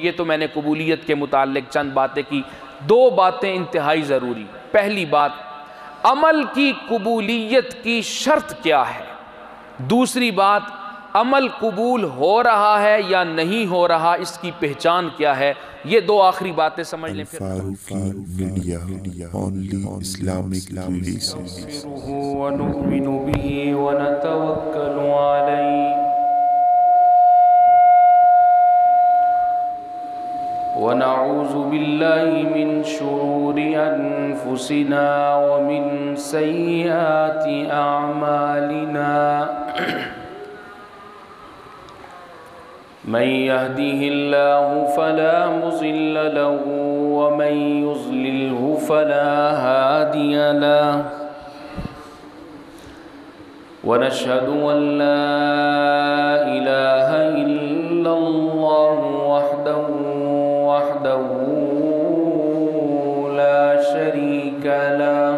یہ تو میں نے قبولیت کے متعلق چند باتیں کی. دو باتیں انتہائی ضروری. پہلی بات، عمل کی قبولیت کی شرط کیا ہے؟ دوسری بات، عمل قبول ہو رہا ہے یا نہیں ہو رہا، اس کی پہچان کیا ہے؟ یہ دو آخری باتیں سمجھ لیں. Al-Faruqi media, only Islamic relations. ونؤمن به ونتوکل علیہ ونعوذ باللہ من شرور انفسنا ومن سیئات اعمالنا من يهده الله فلا مضل له ومن يضلله فلا هادي له ونشهد أن لا إله إلا الله وحده لا شريك له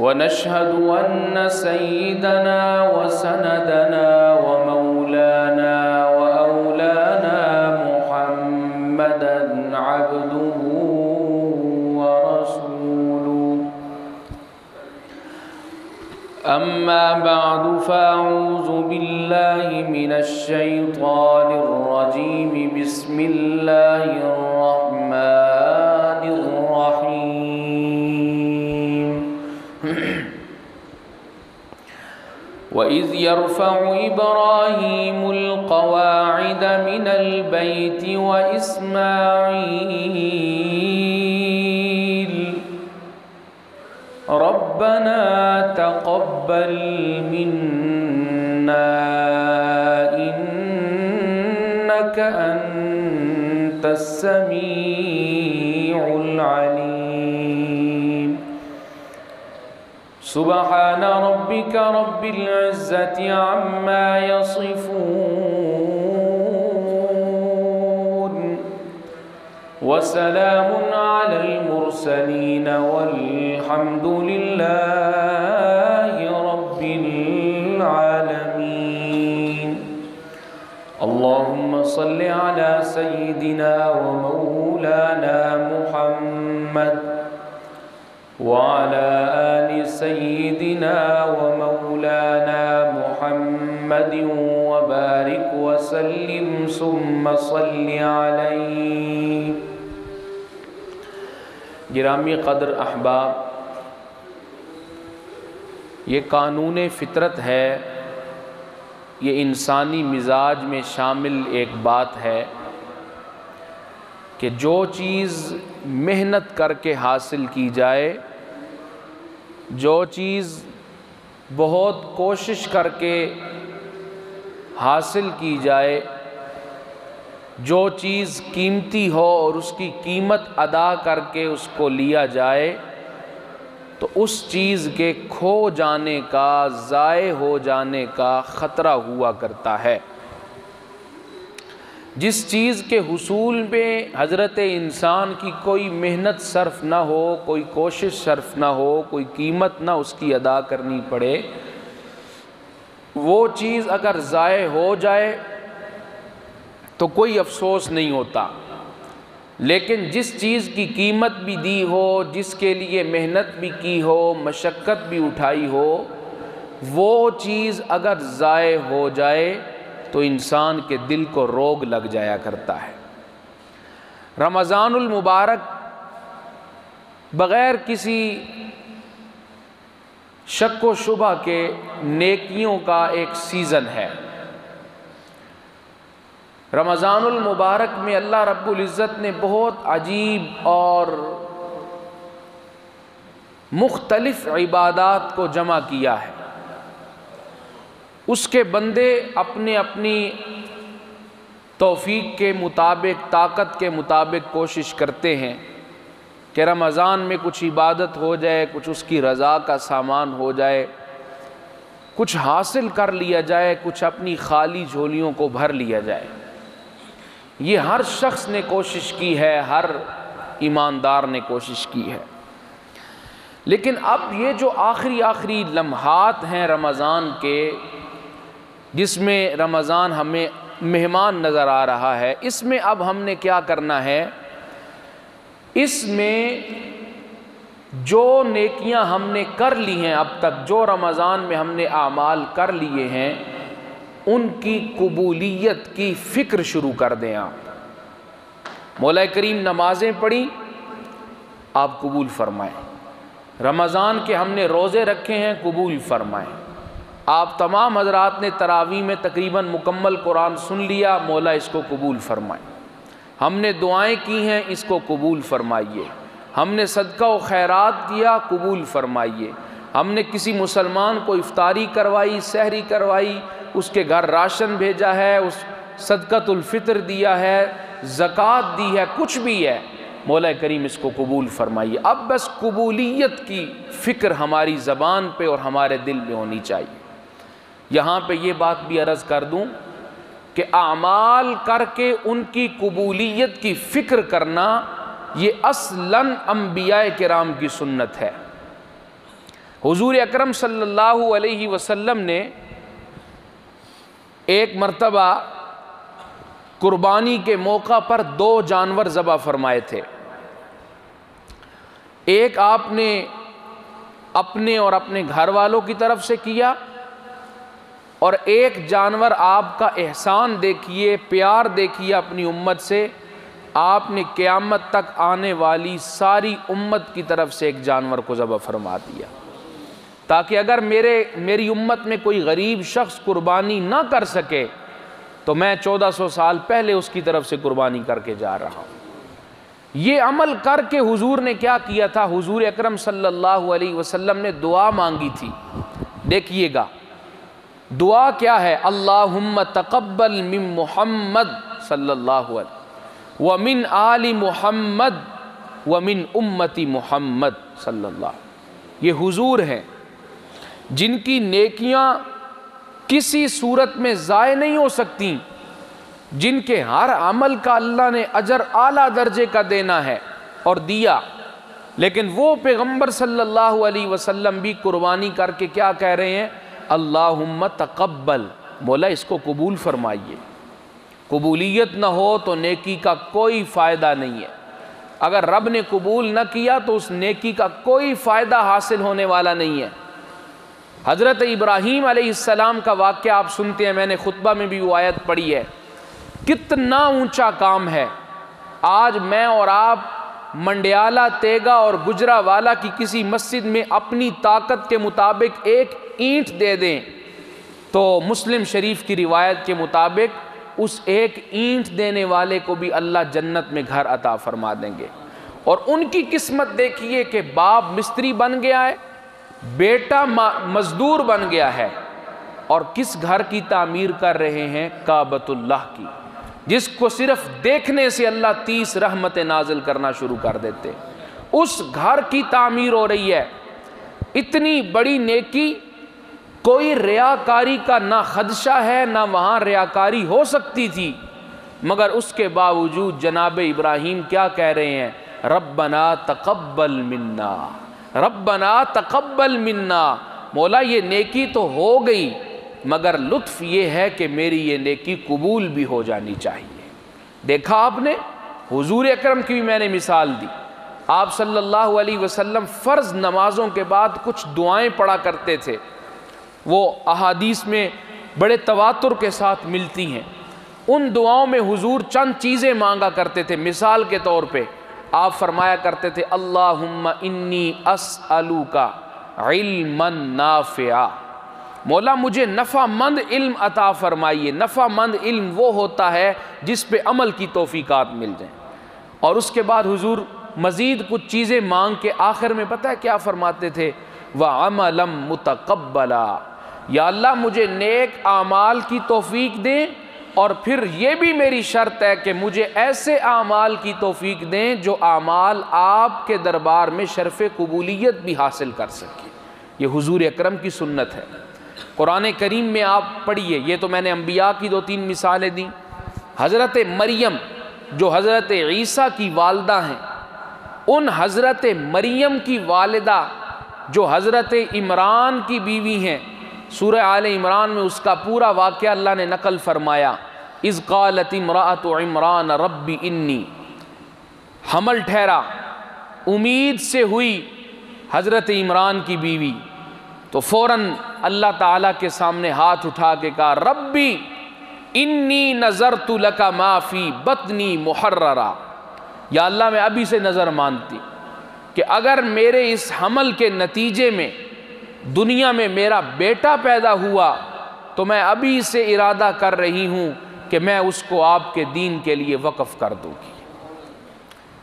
ونشهد أن سيدنا وسندنا ومولانا وأولانا محمدا عبده ورسوله. أما بعد فأعوذ بالله من الشيطان الرجيم. بسم الله الرحمن الرحيم. وإذ يرفع إبراهيم القواعد من البيت وإسماعيل ربنا تقبل منا إنك أنت السميع العليم. سبحان ربك رب العزة عما يصفون وسلام على المرسلين والحمد لله رب العالمين. اللهم صل على سيدنا ومولانا محمد وعلى آل سيدنا ومولانا محمد وبارك وسلم ثم صل عليه. گرامی قدر احباب، یہ قانون فطرت ہے، یہ انسانی مزاج میں شامل ایک بات ہے کہ جو چیز محنت کر کے حاصل کی جائے، جو چیز بہت کوشش کر کے حاصل کی جائے، جو چیز قیمتی ہو اور اس کی قیمت ادا کر کے اس کو لیا جائے تو اس چیز کے کھو جانے کا، ضائع ہو جانے کا خطرہ ہوا کرتا ہے. جس چیز کے حصول میں حضرت انسان کی کوئی محنت صرف نہ ہو، کوئی کوشش صرف نہ ہو، کوئی قیمت نہ اس کی ادا کرنی پڑے، وہ چیز اگر ضائع ہو جائے تو کوئی افسوس نہیں ہوتا. لیکن جس چیز کی قیمت بھی دی ہو، جس کے لیے محنت بھی کی ہو، مشقت بھی اٹھائی ہو، وہ چیز اگر ضائع ہو جائے تو انسان کے دل کو روگ لگ جایا کرتا ہے. رمضان المبارک بغیر کسی شک و شبہ کے نیکیوں کا ایک سیزن ہے. رمضان المبارک میں اللہ رب العزت نے بہت عجیب اور مختلف عبادات کو جمع کیا ہے. اس کے بندے اپنی اپنی توفیق کے مطابق، طاقت کے مطابق کوشش کرتے ہیں کہ رمضان میں کچھ عبادت ہو جائے، کچھ اس کی رضا کا سامان ہو جائے، کچھ حاصل کر لیا جائے، کچھ اپنی خالی جھولیوں کو بھر لیا جائے. یہ ہر شخص نے کوشش کی ہے، ہر ایماندار نے کوشش کی ہے. لیکن اب یہ جو آخری لمحات ہیں رمضان کے، جس میں رمضان ہمیں مہمان نظر آ رہا ہے۔ اس میں اب ہم نے کیا کرنا ہے، اس میں جو نیکیاں ہم نے کر لی ہیں اب تک، جو رمضان میں ہم نے اعمال کر لیے ہیں، ان کی قبولیت کی فکر شروع کر دیں آپ۔ مولا کریم نمازیں پڑھی، آپ قبول فرمائیں۔ رمضان کے ہم نے روزے رکھے ہیں، قبول فرمائیں۔ آپ تمام حضرات نے تراویح میں تقریباً مکمل قرآن سن لیا، مولا اس کو قبول فرمائیں۔ ہم نے دعائیں کی ہیں، اس کو قبول فرمائیے۔ ہم نے صدقہ و خیرات کیا، قبول فرمائیے۔ ہم نے کسی مسلمان کو افطاری کروائی، سحری کروائی، اس کے گھر راشن بھیجا ہے، اس صدقۃ الفطر دیا ہے، زکوٰۃ دی ہے، کچھ بھی ہے، مولا کریم اس کو قبول فرمائیے۔ اب بس قبولیت کی فکر ہماری زبان پہ اور ہمارے دل میں ہونی چاہیے۔ یہاں پہ یہ بات بھی عرض کر دوں کہ اعمال کر کے ان کی قبولیت کی فکر کرنا، یہ اصلاً انبیاء کرام کی سنت ہے۔ حضور اکرم صلی اللہ علیہ وسلم نے ایک مرتبہ قربانی کے موقع پر 2 جانور ذبح فرمائے تھے۔ ایک آپ نے اپنے اور اپنے گھر والوں کی طرف سے کیا، اور ایک جانور آپ کا احسان دیکھیے، پیار دیکھیے اپنی امت سے، آپ نے قیامت تک آنے والی ساری امت کی طرف سے ایک جانور کو ذبح فرما دیا، تاکہ اگر میری امت میں کوئی غریب شخص قربانی نہ کر سکے تو میں 1400 سال پہلے اس کی طرف سے قربانی کر کے جا رہا ہوں۔ یہ عمل کر کے حضور نے کیا کیا تھا، حضور اکرم صلی اللہ علیہ وسلم نے دعا مانگی تھی۔ دیکھیے گا دعا کیا ہے، اللہم تقبل من محمد صلی اللہ علیہ ومن آل محمد ومن امتی محمد صلی اللہ علیہ۔ یہ حضور ہیں جن کی نیکیاں کسی صورت میں ضائع نہیں ہو سکتی، جن کے ہر عمل کا اللہ نے اجر اعلیٰ درجے کا دینا ہے اور دیا، لیکن وہ پیغمبر صلی اللہ علیہ وسلم بھی قربانی کر کے کیا کہہ رہے ہیں، اللہم تقبل، مولا اس کو قبول فرمائیے۔ قبولیت نہ ہو تو نیکی کا کوئی فائدہ نہیں ہے۔ اگر رب نے قبول نہ کیا تو اس نیکی کا کوئی فائدہ حاصل ہونے والا نہیں ہے۔ حضرت ابراہیم علیہ السلام کا واقعہ آپ سنتے ہیں، میں نے خطبہ میں بھی وہ آیت پڑھی ہے۔ کتنا اونچا کام ہے، آج میں اور آپ منڈیالہ، تیگا اور گجرانوالہ کی کسی مسجد میں اپنی طاقت کے مطابق ایک اینٹ دے دیں تو مسلم شریف کی روایت کے مطابق اس ایک اینٹ دینے والے کو بھی اللہ جنت میں گھر عطا فرما دیں گے۔ اور ان کی قسمت دیکھیے کہ باپ مستری بن گیا ہے، بیٹا مزدور بن گیا ہے، اور کس گھر کی تعمیر کر رہے ہیں، کعبۃ اللہ کی، جس کو صرف دیکھنے سے اللہ 30 رحمتیں نازل کرنا شروع کر دیتے۔ اس گھر کی تعمیر ہو رہی ہے۔ اتنی بڑی نیکی، کوئی ریاکاری کا نہ خدشہ ہے، نہ وہاں ریاکاری ہو سکتی تھی، مگر اس کے باوجود جناب ابراہیم کیا کہہ رہے ہیں، ربنا تقبل منا، ربنا تقبل منا، مولا یہ نیکی تو ہو گئی مگر لطف یہ ہے کہ میری یہ نیکی قبول بھی ہو جانی چاہیے۔ دیکھا آپ نے، حضور اکرم کی بھی میں نے مثال دی۔ آپ صلی اللہ علیہ وسلم فرض نمازوں کے بعد کچھ دعائیں پڑھا کرتے تھے، وہ احادیث میں بڑے تواتر کے ساتھ ملتی ہیں۔ ان دعاؤں میں حضور چند چیزیں مانگا کرتے تھے۔ مثال کے طور پہ آپ فرمایا کرتے تھے، اللہم انی اسألوک علما نافعا، مولا مجھے نفع مند علم عطا فرمائیے۔ نفع مند علم وہ ہوتا ہے جس پہ عمل کی توفیقات مل جائیں۔ اور اس کے بعد حضور مزید کچھ چیزیں مانگ کے آخر میں پتہ ہے کیا فرماتے تھے، وَعَمَلًا مُتَقَبَّلًا، یا اللہ مجھے نیک اعمال کی توفیق دیں، اور پھر یہ بھی میری شرط ہے کہ مجھے ایسے اعمال کی توفیق دیں جو اعمال آپ کے دربار میں شرف قبولیت بھی حاصل کر سکیں۔ یہ حضور اکرم کی سنت ہے۔ قرآن کریم میں آپ پڑھیے، یہ تو میں نے انبیاء کی 2-3 مثالیں دیں۔ حضرت مریم جو حضرت عیسیٰ کی والدہ ہیں، ان حضرت مریم کی والدہ جو حضرت عمران کی بیوی ہیں، سورہ آل عمران میں اس کا پورا واقعہ اللہ نے نقل فرمایا اذ قالت امرأۃ عمران رب انی، حمل ٹھہرا، امید سے ہوئی حضرت عمران کی بیوی، تو فوراً اللہ تعالیٰ کے سامنے ہاتھ اٹھا کے کہا ربی انی نذرت لک ما فی بطنی محررا، یا اللہ میں ابھی سے نظر مانتی کہ اگر میرے اس حمل کے نتیجے میں دنیا میں میرا بیٹا پیدا ہوا تو میں ابھی سے ارادہ کر رہی ہوں کہ میں اس کو آپ کے دین کے لیے وقف کر دوں گی۔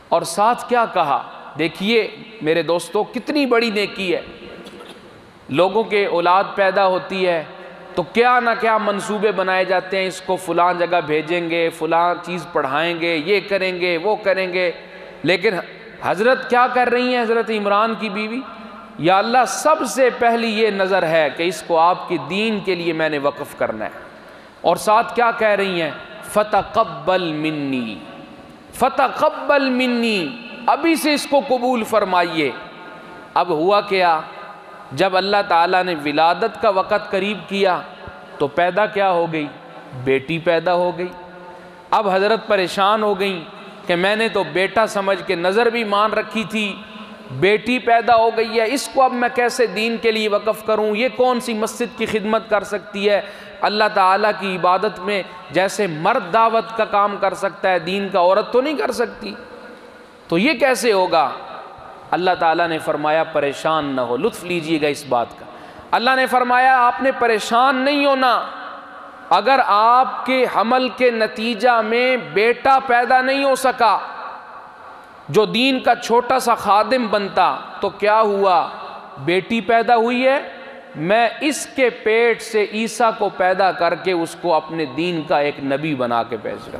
اور ساتھ کیا کہا، دیکھیے میرے دوستو کتنی بڑی نیکی ہے۔ لوگوں کے اولاد پیدا ہوتی ہے تو کیا نہ کیا منصوبے بنائے جاتے ہیں، اس کو فلاں جگہ بھیجیں گے، فلاں چیز پڑھائیں گے، یہ کریں گے، وہ کریں گے، لیکن حضرت کیا کر رہی ہیں، حضرت عمران کی بیوی، یا اللہ سب سے پہلی یہ نظر ہے کہ اس کو آپ کے دین کے لیے میں نے وقف کرنا ہے۔ اور ساتھ کیا کہہ رہی ہیں، فتقبل منی، فتقبل منی، ابھی سے اس کو قبول فرمائیے۔ اب ہوا کیا، جب اللہ تعالیٰ نے ولادت کا وقت قریب کیا تو پیدا کیا ہو گئی، بیٹی پیدا ہو گئی۔ اب حضرت پریشان ہو گئیں کہ میں نے تو بیٹا سمجھ کے نظر بھی مان رکھی تھی، بیٹی پیدا ہو گئی ہے، اس کو اب میں کیسے دین کے لیے وقف کروں، یہ کون سی مسجد کی خدمت کر سکتی ہے، اللہ تعالیٰ کی عبادت میں جیسے مرد دعوت کا کام کر سکتا ہے دین کا، عورت تو نہیں کر سکتی، تو یہ کیسے ہوگا۔ اللہ تعالیٰ نے فرمایا پریشان نہ ہو، لطف لیجئے گا اس بات کا۔ اللہ نے فرمایا آپ نے پریشان نہیں ہونا، اگر آپ کے حمل کے نتیجہ میں بیٹا پیدا نہیں ہو سکا جو دین کا چھوٹا سا خادم بنتا، تو کیا ہوا، بیٹی پیدا ہوئی ہے، میں اس کے پیٹ سے عیسیٰ کو پیدا کر کے اس کو اپنے دین کا ایک نبی بنا کے پیش کر۔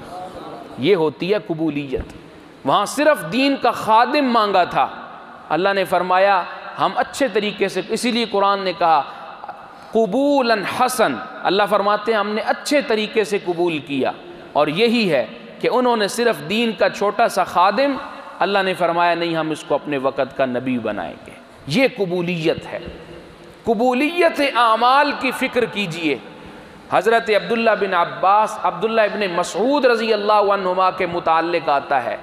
یہ ہوتی ہے قبولیت۔ وہاں صرف دین کا خادم مانگا تھا، اللہ نے فرمایا ہم اچھے طریقے سے، اسی لیے قرآن نے کہا قبولا حسن، اللہ فرماتے ہیں ہم نے اچھے طریقے سے قبول کیا، اور یہی ہے کہ انہوں نے صرف دین کا چھوٹا سا خادم، اللہ نے فرمایا نہیں ہم اس کو اپنے وقت کا نبی بنائیں گے۔ یہ قبولیت ہے۔ قبولیت اعمال کی فکر کیجئے۔ حضرت عبداللہ بن عباس، عبداللہ ابن مسعود رضی اللہ عنہما کے متعلق آتا ہے،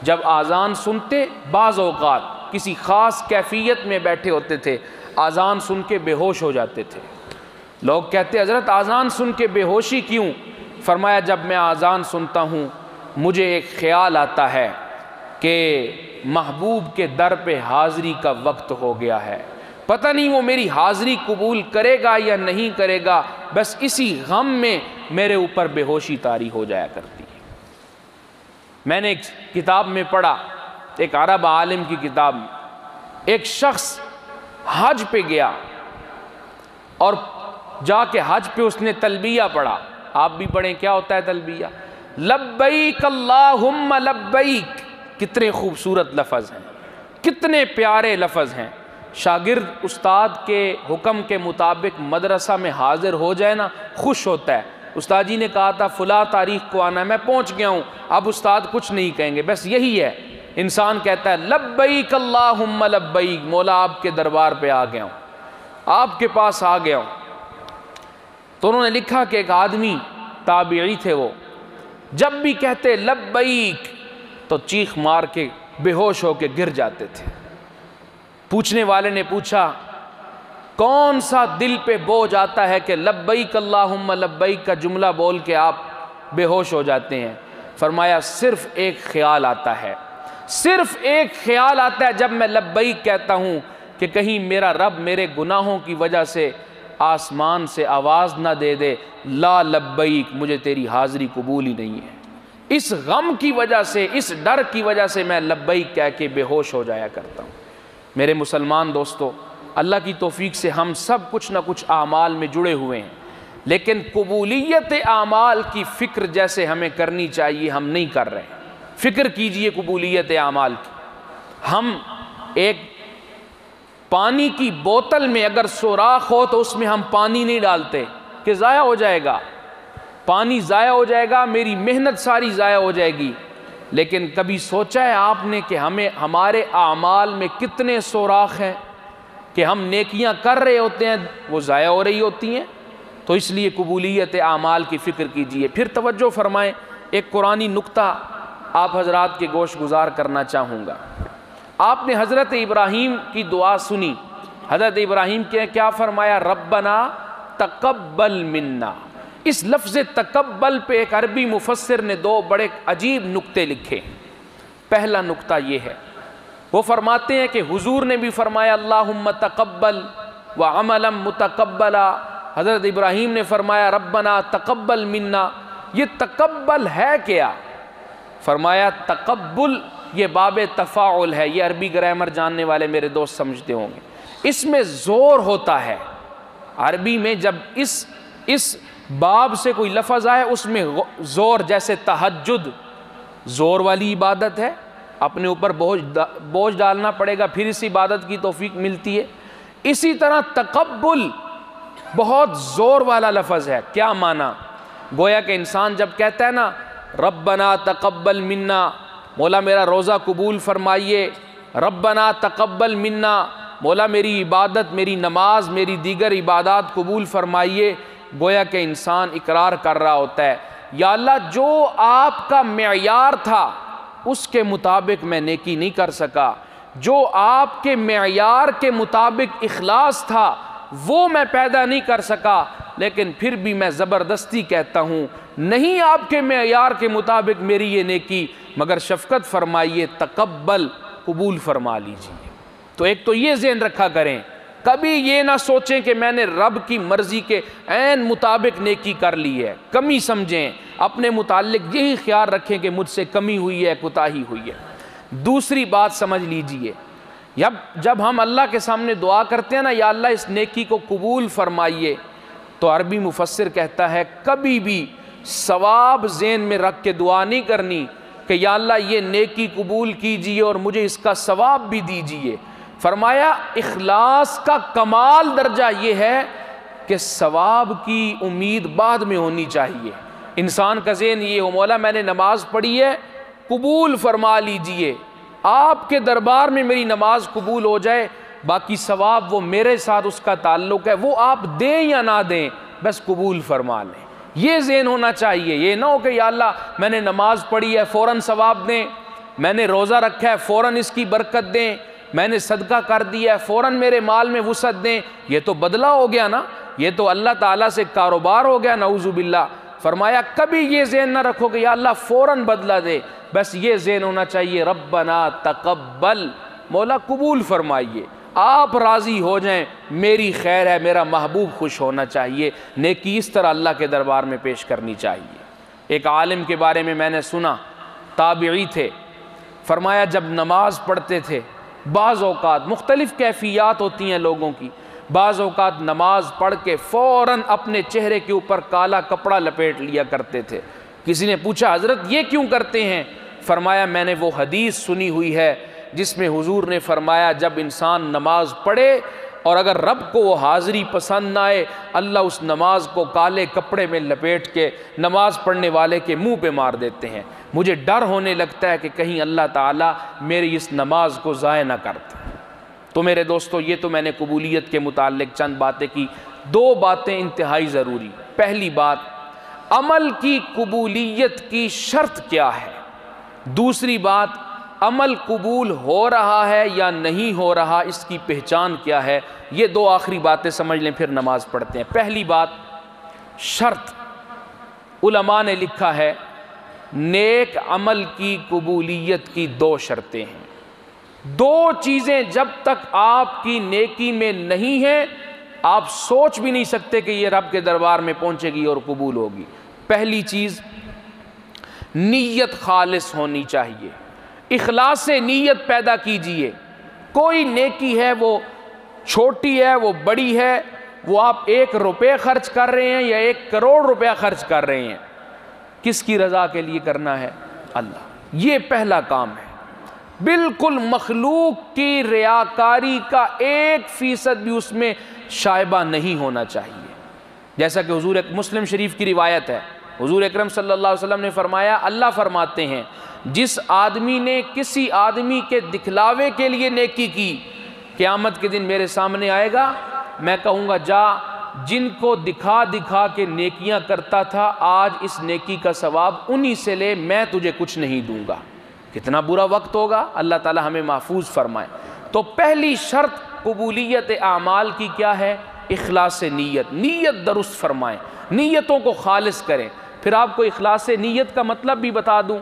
جب آذان سنتے بعض اوقات کسی خاص کیفیت میں بیٹھے ہوتے تھے، آذان سن کے بے ہوش ہو جاتے تھے۔ لوگ کہتے حضرت آذان سن کے بے ہوشی کیوں؟ فرمایا جب میں آذان سنتا ہوں مجھے ایک خیال آتا ہے کہ محبوب کے در پہ حاضری کا وقت ہو گیا ہے، پتہ نہیں وہ میری حاضری قبول کرے گا یا نہیں کرے گا، بس اسی غم میں میرے اوپر بے ہوشی طاری ہو جایا کرتی ہے۔ میں نے ایک کتاب میں پڑھا، ایک عرب عالم کی کتاب میں، ایک شخص حج پہ گیا اور جا کے حج پہ اس نے تلبیہ پڑھا۔ آپ بھی پڑھیں، کیا ہوتا ہے تلبیہ؟ لبیک اللہم لبیک۔ کتنے خوبصورت لفظ ہیں، کتنے پیارے لفظ ہیں۔ شاگرد استاد کے حکم کے مطابق مدرسہ میں حاضر ہو جائے نا، خوش ہوتا ہے۔ استاد جی نے کہا تھا فلاں تاریخ کو آنا ہے، میں پہنچ گیا ہوں، اب استاد کچھ نہیں کہیں گے، بس یہی ہے۔ انسان کہتا ہے لبیک اللہم لبیک، مولا آپ کے دربار پہ آ گیا ہوں، آپ کے پاس آ گیا ہوں۔ تو انہوں نے لکھا کہ ایک آدمی تابعی تھے، وہ جب بھی کہتے لبیک تو چیخ مار کے بے ہوش ہو کے گر جاتے تھے۔ پوچھنے والے نے پوچھا کون سا دل پہ بوجھ آتا ہے کہ لبیک اللہم لبیک کا جملہ بول کے آپ بے ہوش ہو جاتے ہیں؟ فرمایا صرف ایک خیال آتا ہے، صرف ایک خیال آتا ہے جب میں لبیک کہتا ہوں کہ کہیں میرا رب میرے گناہوں کی وجہ سے آسمان سے آواز نہ دے دے لا لبیک، مجھے تیری حاضری قبول ہی نہیں ہے۔ اس غم کی وجہ سے، اس ڈر کی وجہ سے میں لبیک کہہ کے بے ہوش ہو جایا کرتا ہوں۔ میرے مسلمان دوستو، اللہ کی توفیق سے ہم سب کچھ نہ کچھ اعمال میں جڑے ہوئے ہیں، لیکن قبولیت اعمال کی فکر جیسے ہمیں کرنی چاہیے ہم نہیں کر رہے ہیں۔ فکر کیجئے قبولیت اعمال کی۔ ہم ایک پانی کی بوتل میں اگر سوراخ ہو تو اس میں ہم پانی نہیں ڈالتے کہ ضائع ہو جائے گا، پانی ضائع ہو جائے گا، میری محنت ساری ضائع ہو جائے گی۔ لیکن کبھی سوچا ہے آپ نے کہ ہمارے اعمال میں کتنے سوراخ ہیں کہ ہم نیکیاں کر رہے ہوتے ہیں وہ ضائع ہو رہی ہوتی ہیں؟ تو اس لیے قبولیت اعمال کی فکر کیجئے۔ پھر توجہ فرمائیں، ایک قرآنی نکتہ آپ حضرات کے گوش گزار کرنا چاہوں گا۔ آپ نے حضرت ابراہیم کی دعا سنی، حضرت ابراہیم کے کیا فرمایا؟ ربنا تقبل منا۔ اس لفظ تقبل پہ ایک عربی مفسر نے دو بڑے عجیب نکتے لکھے۔ پہلا نکتہ یہ ہے، وہ فرماتے ہیں کہ حضور نے بھی فرمایا اللہم تقبل وعملا متقبلا، حضرت ابراہیم نے فرمایا ربنا تقبل منا۔ یہ تقبل ہے کیا؟ فرمایا تقبل یہ باب تفاعل ہے، یہ عربی گرامر جاننے والے میرے دوست سمجھتے ہوں گے، اس میں زور ہوتا ہے۔ عربی میں جب اس باب سے کوئی لفظ آئے اس میں زور، جیسے تہجد زور والی عبادت ہے، اپنے اوپر بوجھ ڈالنا پڑے گا پھر اس عبادت کی توفیق ملتی ہے، اسی طرح تقبل بہت زور والا لفظ ہے۔ کیا معنی؟ گویا کہ انسان جب کہتا ہے نا ربنا تقبل منا، مولا میرا روزہ قبول فرمائیے، ربنا تقبل منا، مولا میری عبادت، میری نماز، میری دیگر عبادات قبول فرمائیے، گویا کہ انسان اقرار کر رہا ہوتا ہے یا اللہ جو آپ کا معیار تھا اس کے مطابق میں نیکی نہیں کر سکا، جو آپ کے معیار کے مطابق اخلاص تھا وہ میں پیدا نہیں کر سکا، لیکن پھر بھی میں زبردستی کہتا ہوں نہیں آپ کے معیار کے مطابق میری یہ نیکی، مگر شفقت فرمائیے، تقبل قبول فرما لیجیے۔ تو ایک تو یہ ذہن رکھا کریں، کبھی یہ نہ سوچیں کہ میں نے رب کی مرضی کے عین مطابق نیکی کر لی ہے، کمی سمجھیں، اپنے متعلق یہی خیال رکھیں کہ مجھ سے کمی ہوئی ہے، کوتاہی ہوئی ہے۔ دوسری بات سمجھ لیجئے، جب ہم اللہ کے سامنے دعا کرتے ہیں نا یا اللہ اس نیکی کو قبول فرمائیے، تو عربی مفسر کہتا ہے کبھی بھی ثواب ذہن میں رکھ کے دعا نہیں کرنی کہ یا اللہ یہ نیکی قبول کیجئے اور مجھے اس کا ثواب بھی دیجئے۔ فرمایا اخلاص کا کمال درجہ یہ ہے کہ ثواب کی امید بعد میں ہونی چاہیے۔ انسان کا ذہن یہ ہو مولا میں نے نماز پڑھی ہے قبول فرما لیجئے، آپ کے دربار میں میری نماز قبول ہو جائے، باقی ثواب وہ میرے ساتھ اس کا تعلق ہے، وہ آپ دیں یا نہ دیں بس قبول فرما لیں۔ یہ ذہن ہونا چاہیے، یہ نہ ہو کہ یا اللہ میں نے نماز پڑھی ہے فوراً ثواب دیں، میں نے روزہ رکھا ہے فوراً اس کی برکت دیں، میں نے صدقہ کر دیا ہے فوراً میرے مال میں وسعت دیں۔ یہ تو بدلہ ہو گیا نا، یہ تو اللہ تعالیٰ سے کاروبار ہو گیا، نعوذ باللہ۔ فرمایا کبھی یہ ذہن نہ رکھو کہ یا اللہ فوراً بدلہ دے، بس یہ ذہن ہونا چاہیے ربنا تقبل، مولا قبول فرمائیے، آپ راضی ہو جائیں، میری خیر ہے، میرا محبوب خوش ہونا چاہیے۔ نیکی اس طرح اللہ کے دربار میں پیش کرنی چاہیے۔ ایک عالم کے بارے میں نے سنا، تابعی تھے، فرمایا جب نماز پڑھتے تھے بعض اوقات مختلف کیفیات ہوتی ہیں لوگوں کی، بعض اوقات نماز پڑھ کے فوراً اپنے چہرے کے اوپر کالا کپڑا لپیٹ لیا کرتے تھے۔ کسی نے پوچھا حضرت یہ کیوں کرتے ہیں؟ فرمایا میں نے وہ حدیث سنی ہوئی ہے جس میں حضور نے فرمایا جب انسان نماز پڑھے اور اگر رب کو وہ حاضری پسند نہ آئے، اللہ اس نماز کو کالے کپڑے میں لپیٹ کے نماز پڑھنے والے کے منہ پہ مار دیتے ہیں۔ مجھے ڈر ہونے لگتا ہے کہ کہیں اللہ تعالیٰ میری اس نماز کو ضائع نہ کرتے۔ تو میرے دوستو یہ تو میں نے قبولیت کے متعلق چند باتیں کی، دو باتیں انتہائی ضروری۔ پہلی بات، عمل کی قبولیت کی شرط کیا ہے؟ دوسری بات، عمل قبول ہو رہا ہے یا نہیں ہو رہا، اس کی پہچان کیا ہے؟ یہ دو آخری باتیں سمجھ لیں پھر نماز پڑھتے ہیں۔ پہلی بات شرط، علماء نے لکھا ہے نیک عمل کی قبولیت کی دو شرطیں ہیں۔ دو چیزیں جب تک آپ کی نیکی میں نہیں ہیں آپ سوچ بھی نہیں سکتے کہ یہ رب کے دربار میں پہنچے گی اور قبول ہوگی۔ پہلی چیز نیت خالص ہونی چاہیے، اخلاص سے نیت پیدا کیجئے۔ کوئی نیکی ہے وہ چھوٹی ہے وہ بڑی ہے، وہ آپ 1 روپے خرچ کر رہے ہیں یا 1 کروڑ روپیہ خرچ کر رہے ہیں، کس کی رضا کے لیے کرنا ہے؟ اللہ۔ یہ پہلا کام ہے، بالکل مخلوق کی ریاکاری کا 1% بھی اس میں شائبہ نہیں ہونا چاہیے۔ جیسا کہ حضور مسلم شریف کی روایت ہے، حضور اکرم صلی اللہ علیہ وسلم نے فرمایا، اللہ فرماتے ہیں جس آدمی نے کسی آدمی کے دکھلاوے کے لیے نیکی کی، قیامت کے دن میرے سامنے آئے گا، میں کہوں گا جا جن کو دکھا دکھا کے نیکیاں کرتا تھا، آج اس نیکی کا ثواب انہی سے لے، میں تجھے کچھ نہیں دوں گا۔ کتنا برا وقت ہوگا، اللہ تعالی ہمیں محفوظ فرمائے۔ تو پہلی شرط قبولیت اعمال کی کیا ہے؟ اخلاص نیت، نیت درست فرمائیں، نیتوں کو خالص کریں۔ پھر آپ کو اخلاص نیت کا مطلب بھی بتا دوں۔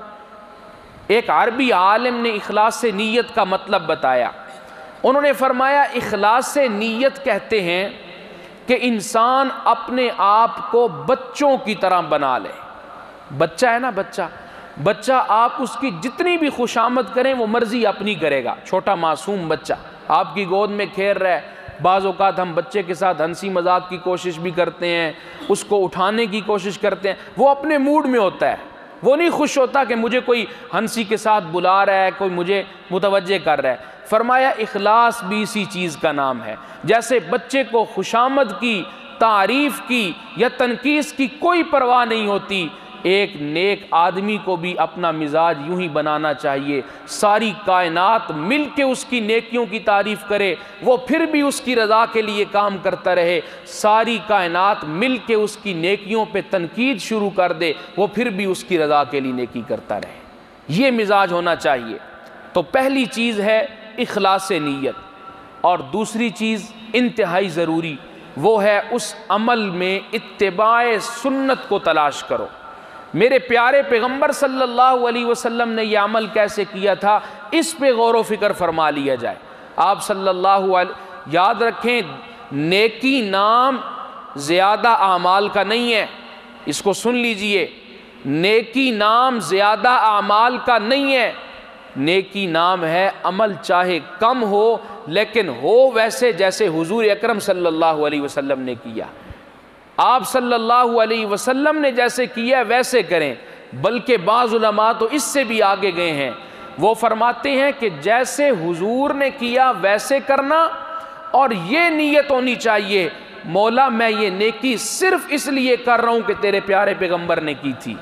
ایک عربی عالم نے اخلاص نیت کا مطلب بتایا، انہوں نے فرمایا اخلاص نیت کہتے ہیں کہ انسان اپنے آپ کو بچوں کی طرح بنا لے۔ بچہ ہے نا، بچہ آپ اس کی جتنی بھی خوشامد کریں وہ مرضی اپنی کرے گا۔ چھوٹا معصوم بچہ آپ کی گود میں کھیل رہا ہے، بعض اوقات ہم بچے کے ساتھ ہنسی مذاق کی کوشش بھی کرتے ہیں، اس کو اٹھانے کی کوشش کرتے ہیں، وہ اپنے موڈ میں ہوتا ہے، وہ نہیں خوش ہوتا کہ مجھے کوئی ہنسی کے ساتھ بلا رہا ہے، کوئی مجھے متوجہ کر رہا ہے۔ فرمایا اخلاص بھی اسی چیز کا نام ہے۔ جیسے بچے کو خوشامد کی، تعریف کی یا تنقیص کی کوئی پرواہ نہیں ہوتی، ایک نیک آدمی کو بھی اپنا مزاج یوں ہی بنانا چاہیے، ساری کائنات مل کے اس کی نیکیوں کی تعریف کرے، وہ پھر بھی اس کی رضا کے لیے کام کرتا رہے، ساری کائنات مل کے اس کی نیکیوں پہ تنقید شروع کر دے، وہ پھر بھی اس کی رضا کے لیے نیکی کرتا رہے۔ یہ مزاج ہونا چاہیے۔ تو پہلی چیز ہے اخلاص نیت، اور دوسری چیز انتہائی ضروری، وہ ہے اس عمل میں اتباع سنت کو تلاش کرو۔ میرے پیارے پیغمبر صلی اللہ علیہ وسلم نے یہ عمل کیسے کیا تھا، اس پہ غور و فکر فرما لیا جائے۔ آپ صلی اللہ علیہ، یاد رکھیں نیکی نام زیادہ اعمال کا نہیں ہے، اس کو سن لیجئے، نیکی نام زیادہ اعمال کا نہیں ہے، نیکی نام ہے عمل چاہے کم ہو لیکن ہو ویسے جیسے حضور اکرم صلی اللہ علیہ وسلم نے کیا۔ آپ صلی اللہ علیہ وسلم نے جیسے کیا ویسے کریں، بلکہ بعض علماء تو اس سے بھی آگے گئے ہیں، وہ فرماتے ہیں کہ جیسے حضور نے کیا ویسے کرنا، اور یہ نیت ہونی چاہیے مولا میں یہ نیکی صرف اس لیے کر رہا ہوں کہ تیرے پیارے پیغمبر نے کی تھی۔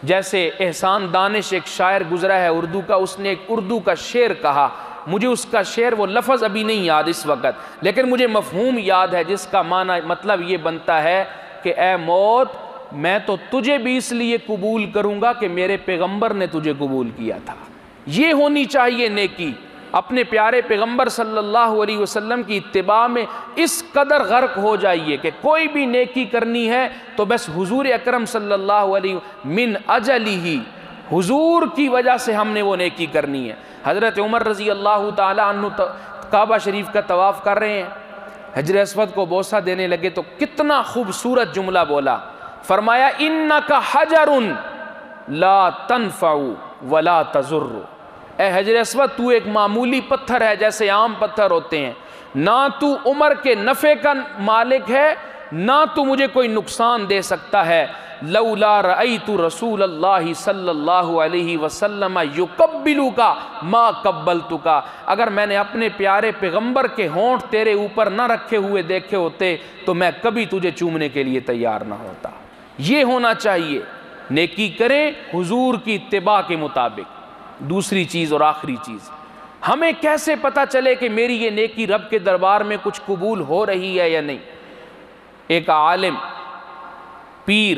جیسے احسان دانش ایک شاعر گزرا ہے اردو کا، اس نے ایک اردو کا شعر کہا، مجھے اس کا شعر وہ لفظ ابھی نہیں یاد اس وقت، لیکن مجھے مفہوم یاد ہے، جس کا معنی مطلب یہ بنتا ہے کہ اے موت میں تو تجھے بھی اس لیے قبول کروں گا کہ میرے پیغمبر نے تجھے قبول کیا تھا۔ یہ ہونی چاہیے نیکی، اپنے پیارے پیغمبر صلی اللہ علیہ وسلم کی اتباع میں اس قدر غرق ہو جائیے کہ کوئی بھی نیکی کرنی ہے تو بس حضور اکرم صلی اللہ علیہ من اجلہ، حضور کی وجہ سے ہم نے وہ نیکی کرنی ہے۔ حضرت عمر رضی اللہ تعالی عنہ کعبہ شریف کا طواف کر رہے ہیں، حجر اسود کو بوسہ دینے لگے تو کتنا خوبصورت جملہ بولا، فرمایا انک حجر لا تنفع ولا تضر، اے حجر اسود تو ایک معمولی پتھر ہے جیسے عام پتھر ہوتے ہیں، نہ تو عمر کے نفع کا مالک ہے نہ تو مجھے کوئی نقصان دے سکتا ہے۔ لولا رأیت رسول اللہ صلی اللہ علیہ وسلم یقبلک ما قبلتک، اگر میں نے اپنے پیارے پیغمبر کے ہونٹ تیرے اوپر نہ رکھے ہوئے دیکھے ہوتے تو میں کبھی تجھے چومنے کے لیے تیار نہ ہوتا۔ یہ ہونا چاہیے، نیکی کریں حضور کی اتباع کے مطابق۔ دوسری چیز اور آخری چیز، ہمیں کیسے پتہ چلے کہ میری یہ نیکی رب کے دربار میں کچھ قبول ہو رہی ہے یا نہیں؟ ایک عالم، پیر،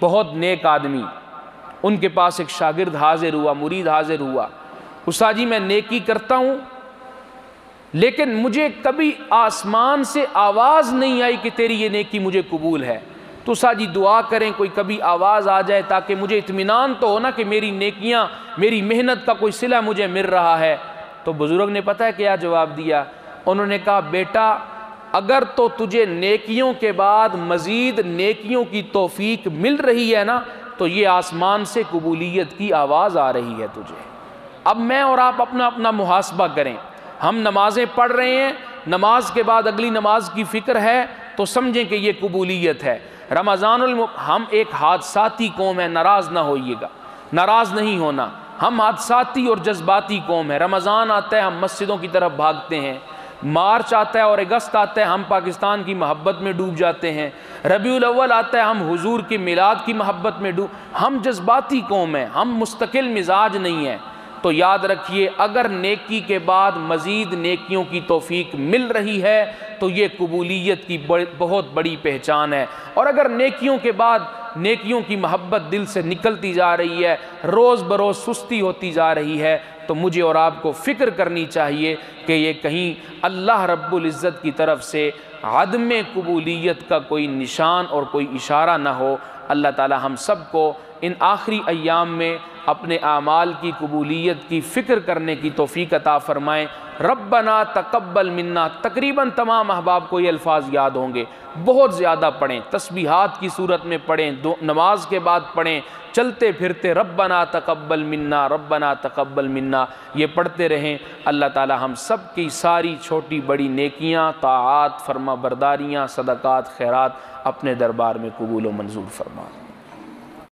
بہت نیک آدمی، ان کے پاس ایک شاگرد حاضر ہوا، مرید حاضر ہوا، استاد جی میں نیکی کرتا ہوں لیکن مجھے کبھی آسمان سے آواز نہیں آئی کہ تیری یہ نیکی مجھے قبول ہے، تو استاد جی دعا کریں کوئی کبھی آواز آ جائے تاکہ مجھے اطمینان تو ہونا کہ میری نیکیاں، میری محنت کا کوئی صلہ مجھے مل رہا ہے۔ تو بزرگ نے پتہ ہے کیا جواب دیا؟ انہوں نے کہا بیٹا اگر تو تجھے نیکیوں کے بعد مزید نیکیوں کی توفیق مل رہی ہے نا تو یہ آسمان سے قبولیت کی آواز آ رہی ہے تجھے۔ اب میں اور آپ اپنا اپنا محاسبہ کریں، ہم نمازیں پڑھ رہے ہیں، نماز کے بعد اگلی نماز کی فکر ہے تو سمجھیں کہ یہ قبولیت ہے۔ رمضان ہم ایک حادثاتی قوم ہے، ناراض نہ ہوئیے گا، ناراض نہیں ہونا، ہم حادثاتی اور جذباتی قوم ہے۔ رمضان آتا ہے ہم مسجدوں کی طرف بھاگتے ہیں، مارچ آتا ہے اور اگست آتا ہے ہم پاکستان کی محبت میں ڈوب جاتے ہیں، ربیع الاول آتا ہے ہم حضور کی میلاد کی محبت میں ہم جذباتی قوم ہیں، ہم مستقل مزاج نہیں ہیں۔ تو یاد رکھیے اگر نیکی کے بعد مزید نیکیوں کی توفیق مل رہی ہے تو یہ قبولیت کی بہت بڑی پہچان ہے، اور اگر نیکیوں کے بعد نیکیوں کی محبت دل سے نکلتی جا رہی ہے، روز بروز سستی ہوتی جا رہی ہے، تو مجھے اور آپ کو فکر کرنی چاہیے کہ یہ کہیں اللہ رب العزت کی طرف سے عدم قبولیت کا کوئی نشان اور کوئی اشارہ نہ ہو۔ اللہ تعالی ہم سب کو ان آخری ایام میں اپنے اعمال کی قبولیت کی فکر کرنے کی توفیق عطا فرمائیں۔ ربنا تقبل منا، تقریباً تمام احباب کو یہ الفاظ یاد ہوں گے، بہت زیادہ پڑھیں، تسبیحات کی صورت میں پڑھیں، نماز کے بعد پڑھیں، چلتے پھرتے ربنا تقبل منا ربنا تقبل منا یہ پڑھتے رہیں۔ اللہ تعالی ہم سب کی ساری چھوٹی بڑی نیکیاں، طاعات، فرما برداریاں، صدقات، خیرات اپنے دربار میں قبول و منظور فرمائے۔